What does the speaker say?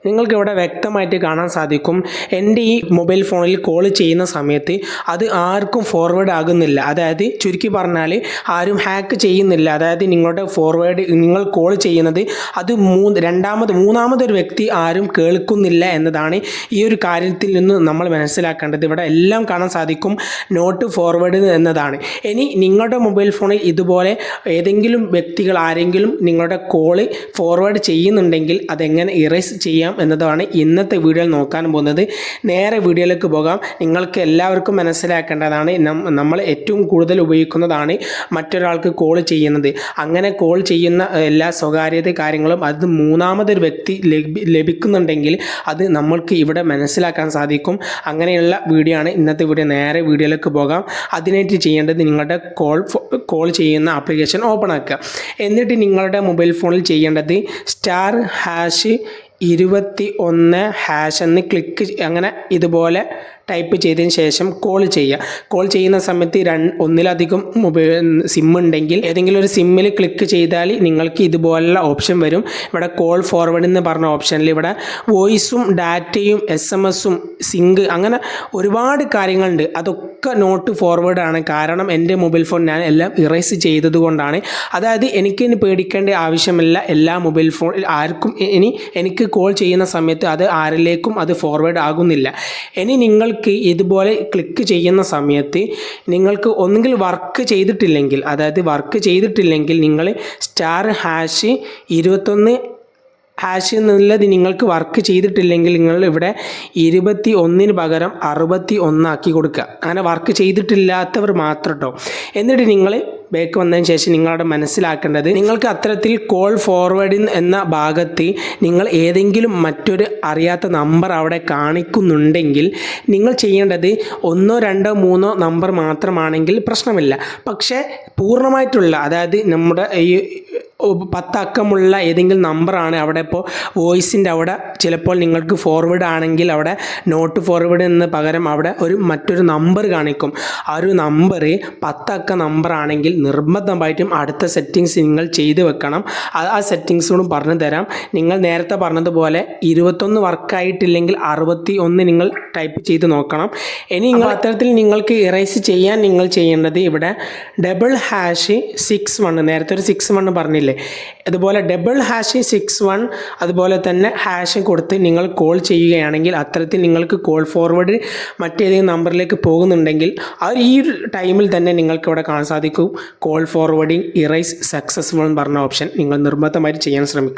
നിങ്ങൾക്ക് ഇവിടെ വ്യക്തമായിട്ട് കാണാൻ സാധിക്കും. എൻ്റെ ഈ മൊബൈൽ ഫോണിൽ കോൾ ചെയ്യുന്ന സമയത്ത് അത് ആർക്കും ഫോർവേഡ് ആകുന്നില്ല. അതായത് ചുരുക്കി പറഞ്ഞാൽ ആരും ഹാക്ക് ചെയ്യുന്നില്ല. അതായത് നിങ്ങളുടെ ഫോർവേഡ് നിങ്ങൾ കോൾ ചെയ്യുന്നത് അത് മൂന്നാമതൊരു വ്യക്തി ആരും കേൾക്കുന്നില്ല എന്നതാണ് ഈ ഒരു കാര്യത്തിൽ നിന്ന് നമ്മൾ മനസ്സിലാക്കേണ്ടത്. ഇവിടെ എല്ലാം കാണാൻ സാധിക്കും നോട്ട് ഫോർവേഡ് എന്നതാണ്. ഇനി നിങ്ങളുടെ മൊബൈൽ ഫോണിൽ ഇതുപോലെ ഏതെങ്കിലും വ്യക്തികൾ ആരെങ്കിലും നിങ്ങളുടെ കോള് ഫോർവേഡ് ചെയ്യുന്നുണ്ടെങ്കിൽ അതെങ്ങനെ ഇറേസ് ചെയ്യാം എന്നതാണ് ഇന്നത്തെ വീഡിയോയിൽ നോക്കാൻ പോകുന്നത്. നേരെ വീഡിയോയിലേക്ക് പോകാം. നിങ്ങൾക്ക് എല്ലാവർക്കും മനസ്സിലാക്കേണ്ടതാണ്, നമ്മൾ ഏറ്റവും കൂടുതൽ ഉപയോഗിക്കുന്നതാണ് മറ്റൊരാൾക്ക് കോൾ ചെയ്യുന്നത്. അങ്ങനെ കോൾ ചെയ്യുന്ന എല്ലാ സ്വകാര്യത കാര്യങ്ങളും അത് മൂന്നാമതൊരു വ്യക്തി ലഭിക്കുന്നുണ്ടെങ്കിൽ അത് നമ്മൾക്ക് ഇവിടെ മനസ്സിലാക്കാൻ സാധിക്കും. അങ്ങനെയുള്ള വീഡിയോ ആണ് ഇന്നത്തെ വീഡിയോ. നേരെ വീഡിയോയിലേക്ക് പോകാം. അതിനായിട്ട് ചെയ്യേണ്ടത് നിങ്ങളുടെ കോൾ ചെയ്യുന്ന ആപ്ലിക്കേഷൻ ഓപ്പൺ ആക്കുക. എന്നിട്ട് നിങ്ങളുടെ മൊബൈൽ ഫോണിൽ ചെയ്യേണ്ടത് *21# എന്ന് ക്ലിക്ക് അങ്ങനെ ഇതുപോലെ ടൈപ്പ് ചെയ്തതിന് ശേഷം കോൾ ചെയ്യുക. കോൾ ചെയ്യുന്ന സമയത്ത് ഒന്നിലധികം സിം ഉണ്ടെങ്കിൽ ഏതെങ്കിലും ഒരു സിമ്മിൽ ക്ലിക്ക് ചെയ്താൽ നിങ്ങൾക്ക് ഇതുപോലുള്ള ഓപ്ഷൻ വരും. ഇവിടെ കോൾ ഫോർവേഡ് എന്ന് പറഞ്ഞ ഓപ്ഷനിൽ ഇവിടെ വോയിസും ഡാറ്റയും SMS-ഉം സിങ്ക് അങ്ങനെ ഒരുപാട് കാര്യങ്ങളുണ്ട്. അതൊക്കെ നോട്ട് ഫോർവേഡ് ആണ്. കാരണം എൻ്റെ മൊബൈൽ ഫോൺ ഞാൻ എല്ലാം ഇറേസ് ചെയ്തത് കൊണ്ടാണ്. അതായത് എനിക്കിനി പേടിക്കേണ്ട ആവശ്യമില്ല. എല്ലാ മൊബൈൽ ഫോൺ ആർക്കും എനിക്ക് കോൾ ചെയ്യുന്ന സമയത്ത് അത് ആരിലേക്കും അത് ഫോർവേഡ് ആകുന്നില്ല. ഇനി നിങ്ങൾക്ക് ഇതുപോലെ ക്ലിക്ക് ചെയ്യുന്ന സമയത്ത് നിങ്ങൾക്ക് ഒന്നുകിൽ വർക്ക് ചെയ്തിട്ടില്ലെങ്കിൽ നിങ്ങൾ *21# എന്നുള്ളത് നിങ്ങൾക്ക് വർക്ക് ചെയ്തിട്ടില്ലെങ്കിൽ നിങ്ങൾ ഇവിടെ 21 പകരം 61 ആക്കി കൊടുക്കുക. അങ്ങനെ വർക്ക് ചെയ്തിട്ടില്ലാത്തവർ മാത്രം കേട്ടോ. എന്നിട്ട് നിങ്ങൾ ബാക്ക് വന്നതിന് ശേഷം നിങ്ങളവിടെ മനസ്സിലാക്കേണ്ടത്, നിങ്ങൾക്ക് അത്തരത്തിൽ കോൾ ഫോർവേഡിങ് എന്ന ഭാഗത്ത് നിങ്ങൾ ഏതെങ്കിലും മറ്റൊരു അറിയാത്ത നമ്പർ അവിടെ കാണിക്കുന്നുണ്ടെങ്കിൽ നിങ്ങൾ ചെയ്യേണ്ടത് 1, 2, 3 നമ്പർ മാത്രമാണെങ്കിൽ പ്രശ്നമില്ല. പക്ഷേ പൂർണ്ണമായിട്ടുള്ള, അതായത് നമ്മുടെ ഈ 10 അക്കമുള്ള ഏതെങ്കിലും നമ്പറാണ് അവിടെ ഇപ്പോൾ വോയിസിൻ്റെ അവിടെ ചിലപ്പോൾ നിങ്ങൾക്ക് ഫോർവേഡ് ആണെങ്കിൽ അവിടെ നോട്ട് ഫോർവേഡ് എന്ന് പകരം അവിടെ മറ്റൊരു നമ്പർ കാണിക്കും. ആ ഒരു നമ്പർ 10 അക്ക നമ്പർ ആണെങ്കിൽ നിർബന്ധമായിട്ടും അടുത്ത സെറ്റിങ്സ് നിങ്ങൾ ചെയ്ത് വെക്കണം. ആ സെറ്റിങ്സുകളും പറഞ്ഞു തരാം. നിങ്ങൾ നേരത്തെ പറഞ്ഞതുപോലെ 21 വർക്കായിട്ടില്ലെങ്കിൽ 61 നിങ്ങൾ ടൈപ്പ് ചെയ്ത് നോക്കണം. ഇനി നിങ്ങൾ അത്തരത്തിൽ നിങ്ങൾക്ക് ഇറേസ് ചെയ്യാൻ നിങ്ങൾ ചെയ്യേണ്ടത് ഇവിടെ *61 നേരത്തെ ഒരു 61 പറഞ്ഞില്ലേ, അതുപോലെ *61 അതുപോലെ തന്നെ # കൊടുത്ത് നിങ്ങൾ കോൾ ചെയ്യുകയാണെങ്കിൽ അത്തരത്തിൽ നിങ്ങൾക്ക് കോൾ ഫോർവേഡ് മറ്റേതെങ്കിലും നമ്പറിലേക്ക് പോകുന്നുണ്ടെങ്കിൽ ഈ ടൈമിൽ തന്നെ നിങ്ങൾക്ക് ഇവിടെ കാണാൻ സാധിക്കും കോൾ ഫോർവേഡിങ് ഇറേസ് സക്സസ്ഫുൾ എന്ന് പറഞ്ഞ ഓപ്ഷൻ. നിങ്ങൾ നിർബന്ധമായിട്ട് ചെയ്യാൻ ശ്രമിക്കുക.